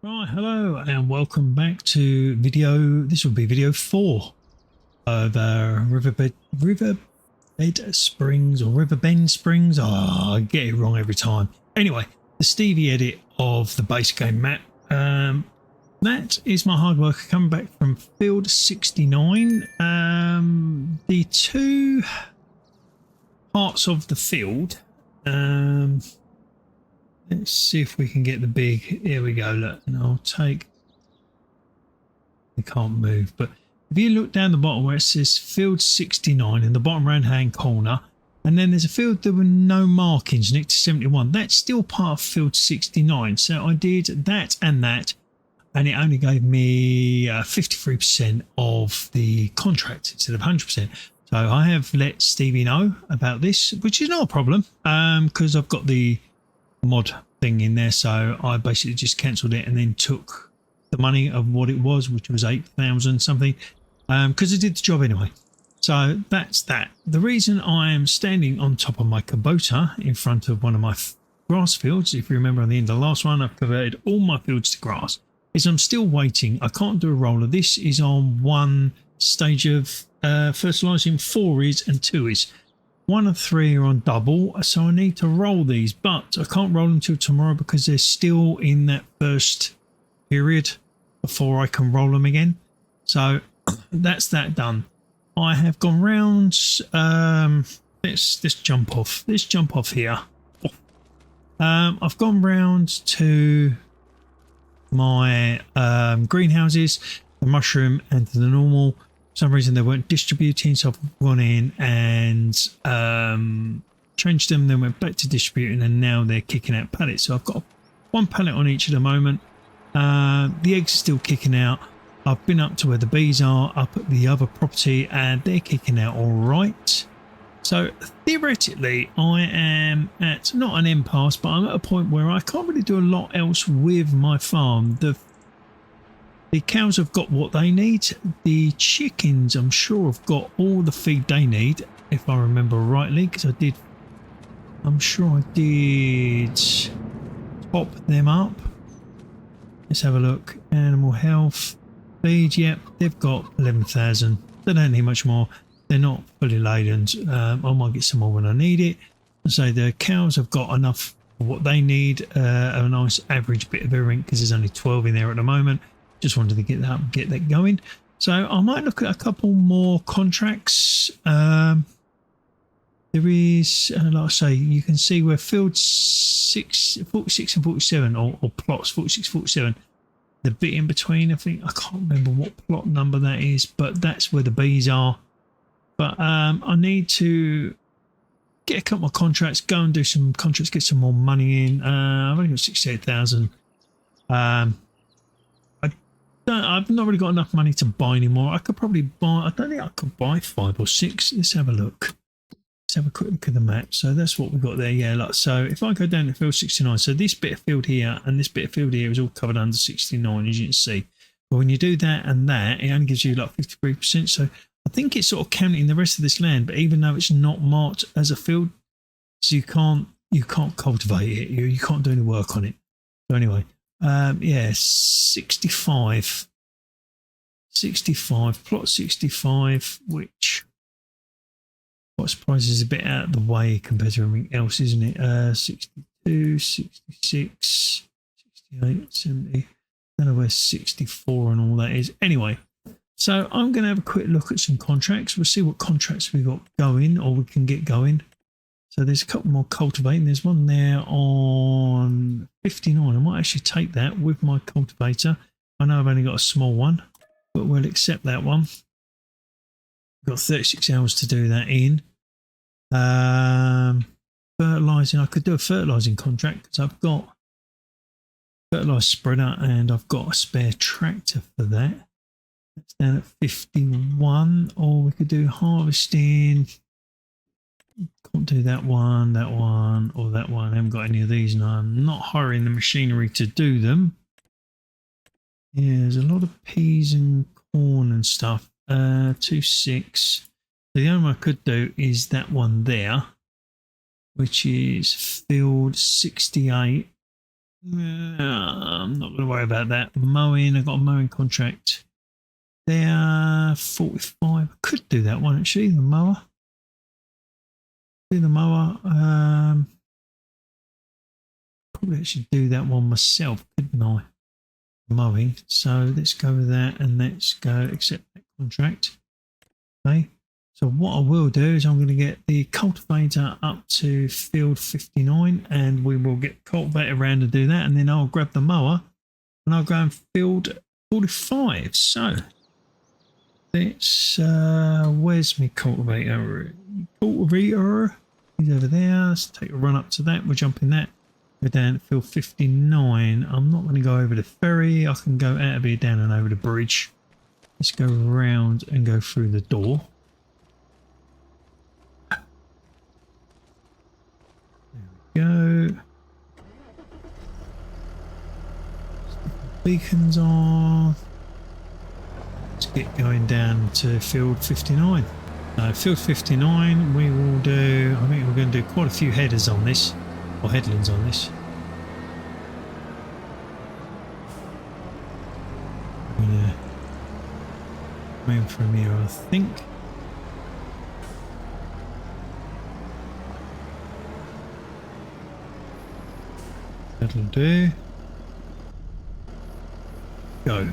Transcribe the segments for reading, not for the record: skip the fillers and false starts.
Right, hello and welcome back to this will be video 4 of Riverbed Springs or Riverbend Springs. Oh, I get it wrong every time. Anyway, the Stevie edit of the base game map. That is my hard work coming back from field 69. The two parts of the field. Let's see if we can get the big. Here we go. Look, and I'll take. I can't move, but if you look down the bottom where it says field 69 in the bottom right hand corner, and then there's a field there were no markings next to 71. That's still part of field 69. So I did that, and it only gave me 53% of the contract instead of 100%. So I have let Stevie know about this, which is not a problem because I've got the mod thing in there. So I basically just cancelled it and then took the money of what it was, which was 8,000 something, because it did the job anyway. So that's that. The reason I am standing on top of my Kubota in front of one of my grass fields, if you remember on the end of the last one, I've converted all my fields to grass, is I'm still waiting. I can't do a roller. This is on one stage of fertilising. 4 is and 2 is. 1 and 3 are on double, so I need to roll these, but I can't roll them till tomorrow because they're still in that first period before I can roll them again. So that's that done. I have gone round. Let's jump off. Let's jump off here. I've gone round to my greenhouses, the mushroom, and the normal. For some reason they weren't distributing, so I've gone in and changed them, then went back to distributing, and now they're kicking out pallets. So I've got 1 pallet on each at the moment. The eggs are still kicking out. I've been up to where the bees are up at the other property and they're kicking out all right. So theoretically I am at not an impasse, but I'm at a point where I can't really do a lot else with my farm. The cows have got what they need. The chickens, I'm sure, have got all the feed they need, if I remember rightly, because I'm sure I did top them up. Let's have a look. Animal health, feed, yep, they've got 11,000. They don't need much more. They're not fully laden. I might get some more when I need it. So the cows have got enough of what they need, a nice average bit of everything, because there's only 12 in there at the moment. Just wanted to get that going. So I might look at a couple more contracts. There is, like I say, you can see where field 46 and 47, or plots 46, 47, the bit in between. I think I can't remember what plot number that is, but that's where the bees are. But I need to get a couple more contracts, go and do some contracts, get some more money in. I've only got 68,000. I've not really got enough money to buy anymore. I could probably buy, I don't think I could buy 5 or 6. Let's have a look. Let's have a quick look at the map. So that's what we've got there. Yeah, like, so if I go down to field 69, so this bit of field here and this bit of field here is all covered under 69, as you can see. But when you do that and that, it only gives you like 53%. So I think it's sort of counting the rest of this land, but even though it's not marked as a field, so you can't cultivate it. You can't do any work on it. So anyway. Yeah, 65, plot 65, which what surprise is a bit out of the way compared to everything else, isn't it? 62, 66, 68, 70. I don't know where 64 and all that is. Anyway, so I'm going to have a quick look at some contracts. We'll see what contracts we've got going, or we can get going. So there's a couple more cultivating. There's one there on 59. I might actually take that with my cultivator. I know I've only got a small one, but we'll accept that one. I've got 36 hours to do that in. Fertilising. I could do a fertilising contract because I've got fertiliser spreader and I've got a spare tractor for that. That's down at 51. Or we could do harvesting. Can't do that one, or that one. I haven't got any of these, and I'm not hiring the machinery to do them. Yeah, there's a lot of peas and corn and stuff. 26. The only one I could do is that one there, which is field 68. I'm not going to worry about that. Mowing, I've got a mowing contract there. 45. I could do that one actually. The mower. Do the mower. Probably actually do that one myself, couldn't I? Mowing. So let's go with that and let's go accept that contract. Okay. So what I will do is I'm going to get the cultivator up to field 59 and we will get the cultivator around to do that, and then I'll grab the mower and I'll go and field 45. So let's where's my cultivator? He's over there. Let's take a run up to that. We'll jump in that. Go down at field 59. I'm not going to go over the ferry. I can go out of here, down and over the bridge. Let's go around and go through the door. Go. Beacons on. Let's get going down to field 59. Field 59 we will do, I think we're going to do quite a few headers on this, or headlands on this. I'm going to move from here, I think. That'll do. Go.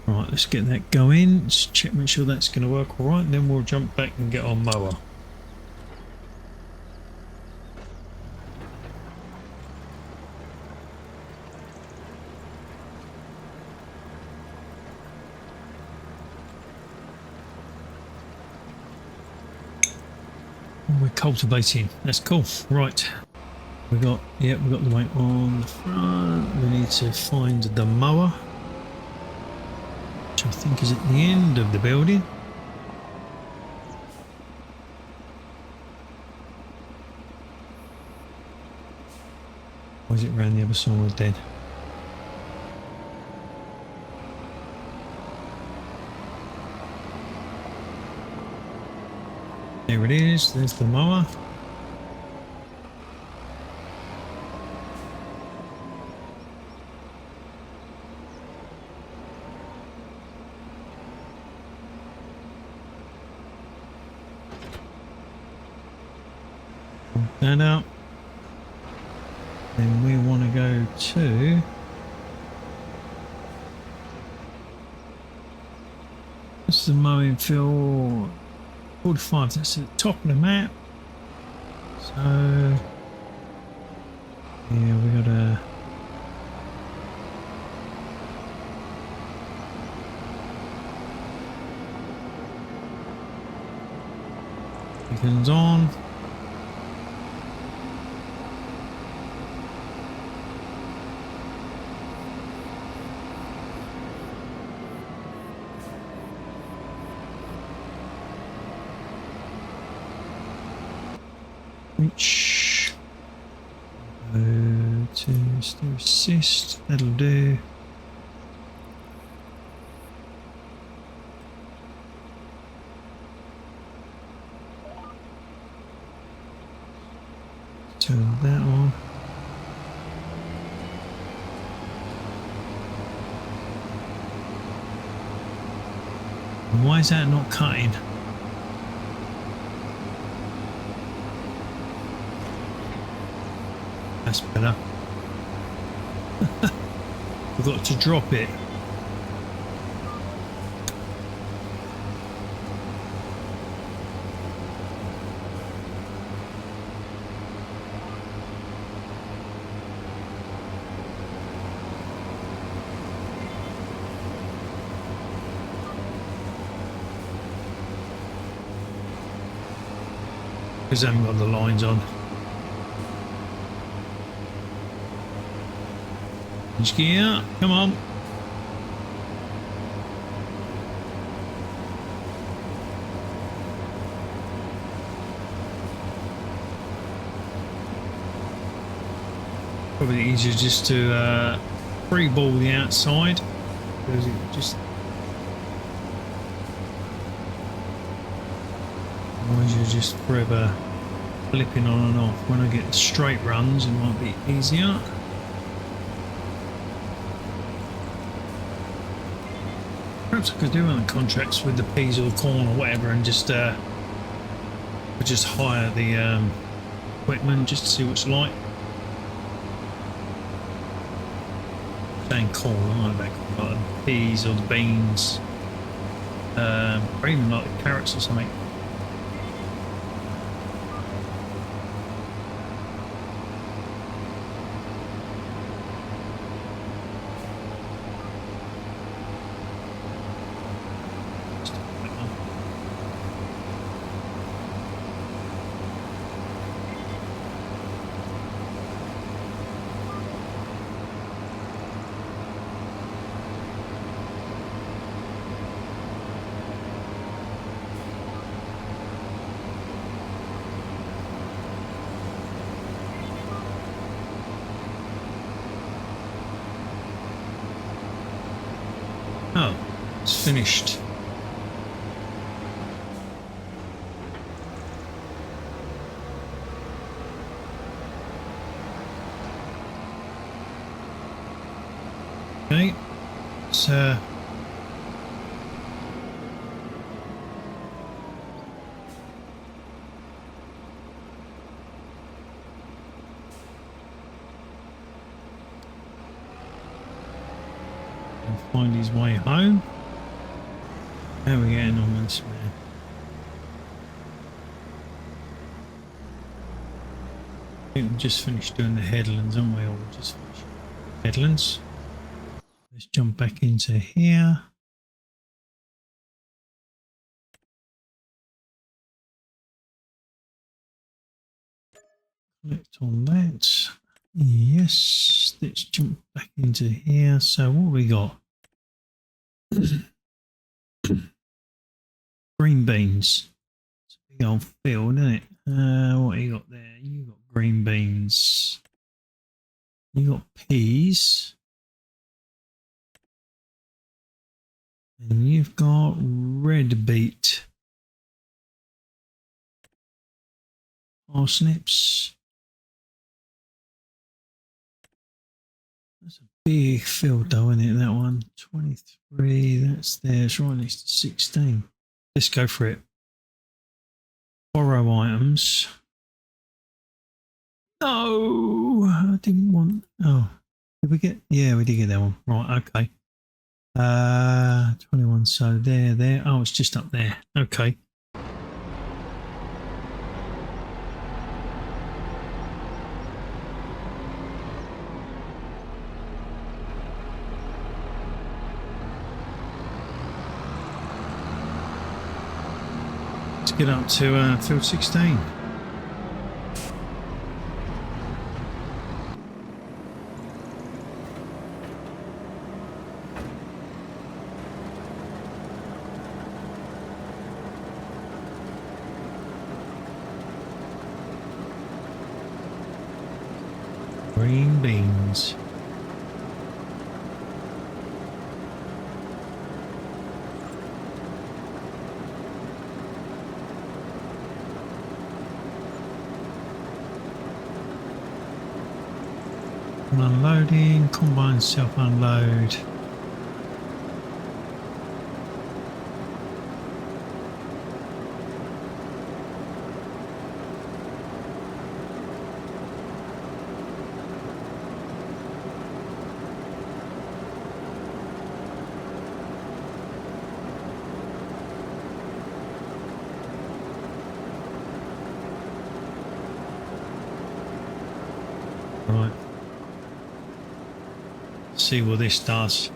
Right, let's get that going. Let's check, make sure that's going to work all right, and then we'll jump back and get our mower. We're cultivating. That's cool. Right. We got the weight on the front. We need to find the mower, which I think is at the end of the building. Or is it around the other side then? There it is, there's the mower. That up. Then we want to go to this is the mowing field 45, that's at the top of the map. So yeah, we got a beacons on. Reach. To still assist. That'll do. Turn that on. And why is that not cutting? That's better. Forgot to drop it. Because I haven't got the lines on. Gear, come on. Probably easier just to free ball the outside, because it just otherwise you're just forever flipping on and off. When I get the straight runs, it might be easier. Perhaps I could do one of the contracts with the peas or the corn or whatever, and just hire the equipment just to see what it's like. Saying corn, I don't know about the peas or the beans, or even like the carrots or something. Oh, it's finished. Okay, so find his way home. How are we getting on this man? I think we just finished doing the headlands, haven't we? Or we just finished headlands. Let's jump back into here. Click on that. Yes, let's jump back into here. So what have we got? Green beans. It's a big old field, isn't it? What you got there? You got green beans. You got peas. And you've got red beet. Parsnips. That's a big field though, isn't it? That one. 23, that's there. It's right next to 16. Let's go for it. Borrow items. No, I didn't want. Oh, did we get? Yeah, we did get that one. Right, okay. 21. So there. Oh, it's just up there. Okay. Let's get up to field 16. Green beans. Unloading, combine self-unload. Right. See what this does.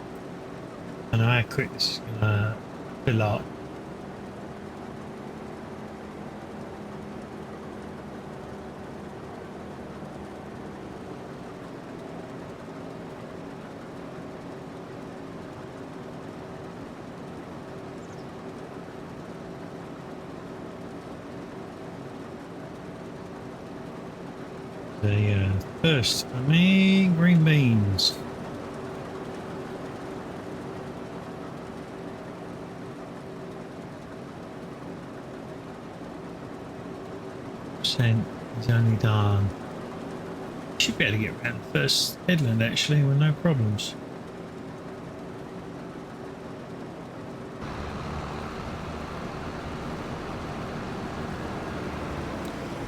I know how quick this is gonna fill up. The first for me, green beans. %. He's only done. Should be able to get around the first headland actually with no problems.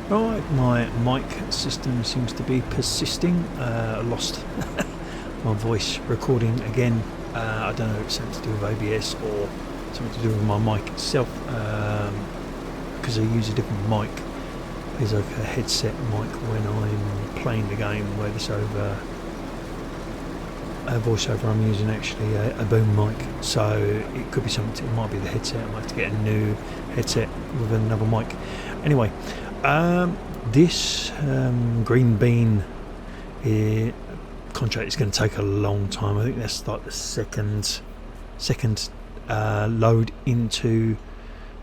Right, my mic system seems to be persisting. I lost my voice recording again. I don't know if it's something to do with OBS or something to do with my mic itself, because I use a different mic. It's like a headset mic when I'm playing the game, where this voiceover I'm using actually a boom mic. So it could be something. It might be the headset. I might have to get a new headset with another mic. Anyway. This green bean contract is going to take a long time. I think that's like the second load into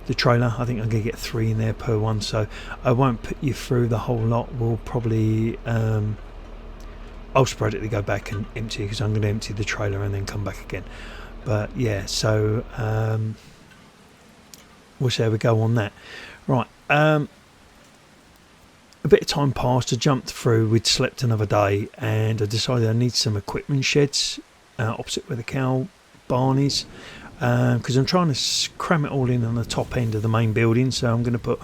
the trailer. I think I'm going to get 3 in there per one, so I won't put you through the whole lot. We'll probably I'll sporadically go back and empty, because I'm going to empty the trailer and then come back again. But yeah, so we'll see how we go on that. Right. A bit of time passed, I jumped through, we'd slept another day, and I decided I need some equipment sheds opposite where the cow barn is, because I'm trying to cram it all in on the top end of the main building. So I'm going to put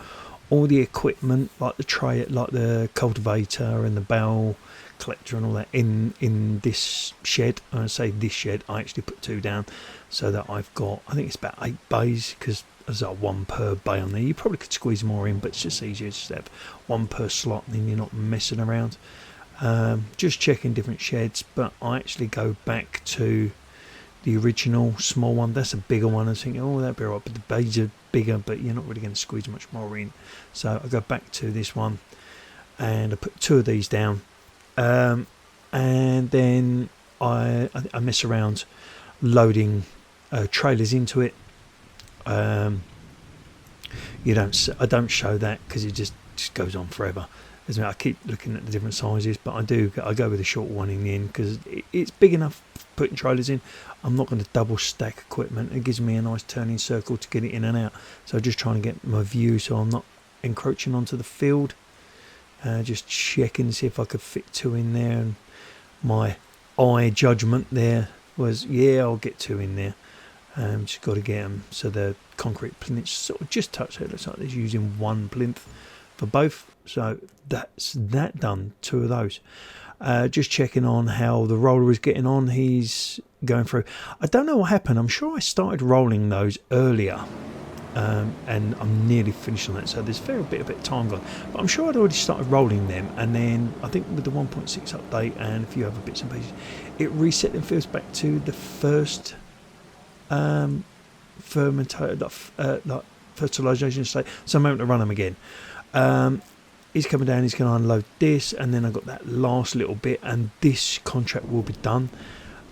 all the equipment, like the tray, like the cultivator and the bale collector and all that, in this shed. And I say this shed, I actually put 2 down, so that I've got, I think it's about 8 bays, because there's like 1 per bay on there. You probably could squeeze more in, but it's just easier to have 1 per slot, and then you're not messing around. Just checking different sheds, but I actually go back to the original small one. That's a bigger one. I was thinking, oh, that'd be alright, but the bays are bigger, but you're not really going to squeeze much more in. So I go back to this one, and I put 2 of these down, and then I mess around loading trailers into it. I don't show that because it just goes on forever. I keep looking at the different sizes, but I go with the short one in the end, because it's big enough putting trailers in. I'm not going to double stack equipment. It gives me a nice turning circle to get it in and out. So just trying to get my view so I'm not encroaching onto the field. Just checking to see if I could fit 2 in there, and my eye judgment there was, yeah, I'll get 2 in there. Just got to get them so the concrete plinths sort of just touch. It looks like they're using 1 plinth for both, so that's that done. 2 of those. Just checking on how the roller is getting on. He's going through. I don't know what happened. I'm sure I started rolling those earlier, and I'm nearly finished on that, so there's a fair bit of time gone, but I'm sure I'd already started rolling them, and then I think with the 1.6 update and a few other bits and pieces, it reset them fields back to the first fertilisation state, so I'm able to run them again. He's coming down, he's going to unload this, and then I've got that last little bit, and this contract will be done.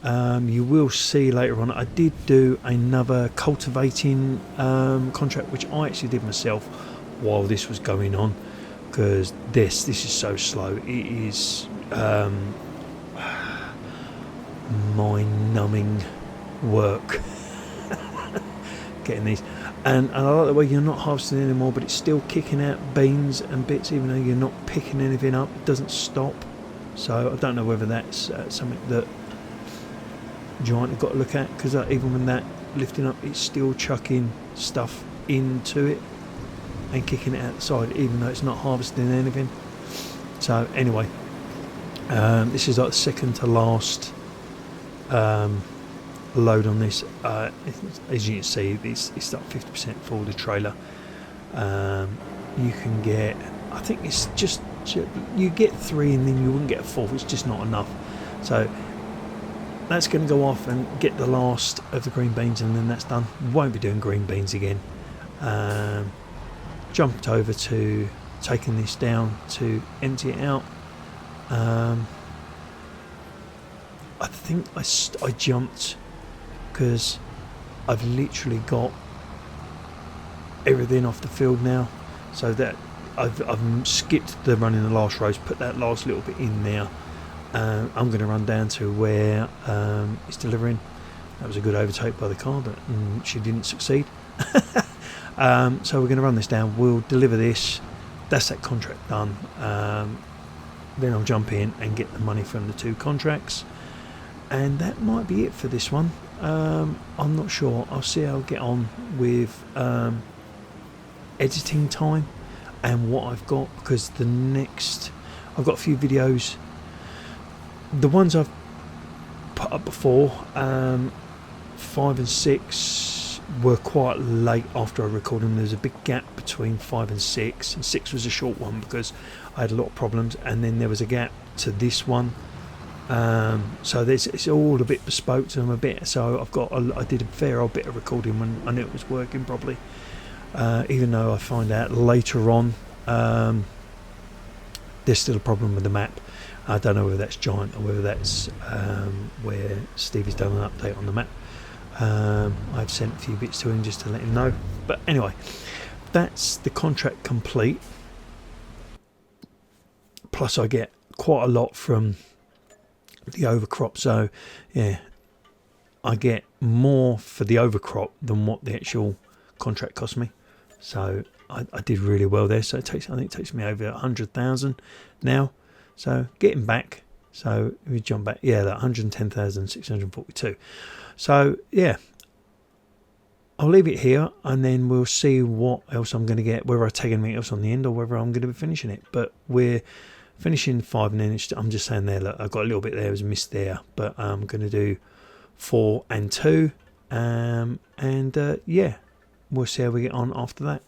You will see later on, I did do another cultivating contract, which I actually did myself while this was going on, because this is so slow. It is mind-numbing work getting these, and I like the way you're not harvesting anymore, but it's still kicking out beans and bits, even though you're not picking anything up. It doesn't stop. So I don't know whether that's something that Giant have got to look at, because even when that lifting up, it's still chucking stuff into it and kicking it outside, even though it's not harvesting anything. So anyway, this is like the second to last load on this. As you can see, it's like 50% full, the trailer. You can get, I think it's just, you get 3 and then you wouldn't get a 4th. It's just not enough. So that's going to go off and get the last of the green beans, and then that's done. Won't be doing green beans again. Jumped over to taking this down to empty it out. I think I jumped because I've literally got everything off the field now, so that I've skipped the running the last rows, put that last little bit in there. I'm going to run down to where it's delivering. That was a good overtake by the car, but she didn't succeed. So we're going to run this down. We'll deliver this. that's that contract done. Then I'll jump in and get the money from the 2 contracts, and that might be it for this one. I'm not sure. I'll see how I get on with editing time and what I've got, because I've got a few videos. The ones I've put up before, 5 and 6 were quite late after I recorded them. There's a big gap between 5 and 6, and 6 was a short one because I had a lot of problems, and then there was a gap to this one. So it's all a bit bespoke to them a bit. So I did a fair old bit of recording when I knew it was working properly. Even though I find out later on there's still a problem with the map. I don't know whether that's giant or whether that's where Stevie's done an update on the map. I've sent a few bits to him just to let him know. But anyway, that's the contract complete. Plus I get quite a lot from the overcrop. So yeah, I get more for the overcrop than what the actual contract cost me. So I did really well there. So I think it takes me over 100,000 now. So getting back. So if we jump back, yeah, that 110,642. So yeah, I'll leave it here, and then we'll see what else I'm going to get, whether I take anything else on the end or whether I'm going to be finishing it. But we're finishing 5, and then I'm just saying there, look, I've got a little bit there, was missed there, but I'm going to do 4 and 2, and yeah, we'll see how we get on after that.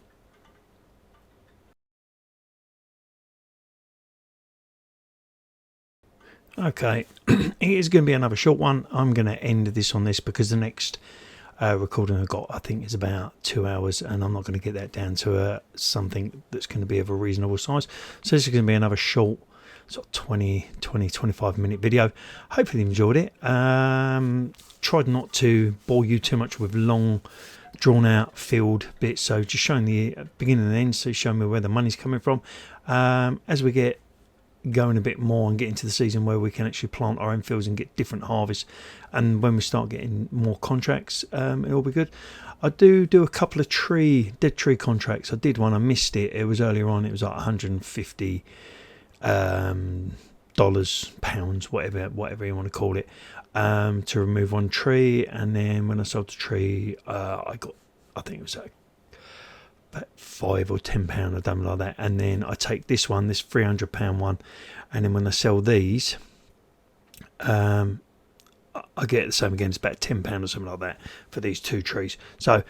Okay, it is going to be another short one. I'm going to end this on this because the next recording I've got, I think, is about 2 hours, and I'm not going to get that down to something that's going to be of a reasonable size. So this is going to be another short, sort of 25 minute video. Hopefully you enjoyed it. Tried not to bore you too much with long, drawn out field bits, so just showing the beginning and end, so showing me where the money's coming from. As we get going a bit more and get into the season where we can actually plant our own fields and get different harvests, and when we start getting more contracts, it'll be good. I do a couple of dead tree contracts. I did one, I missed it. It was earlier on. It was like 150 dollars, pounds, whatever you want to call it, to remove one tree. And then when I sold the tree, I think it was about £5 or £10 or something like that. And then I take this £300 one, and then when I sell these, I get the same again. It's about £10 or something like that for these 2 trees. So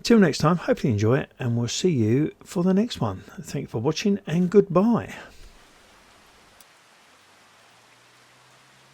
till next time, hopefully you enjoy it, and we'll see you for the next one. Thank you for watching, and goodbye.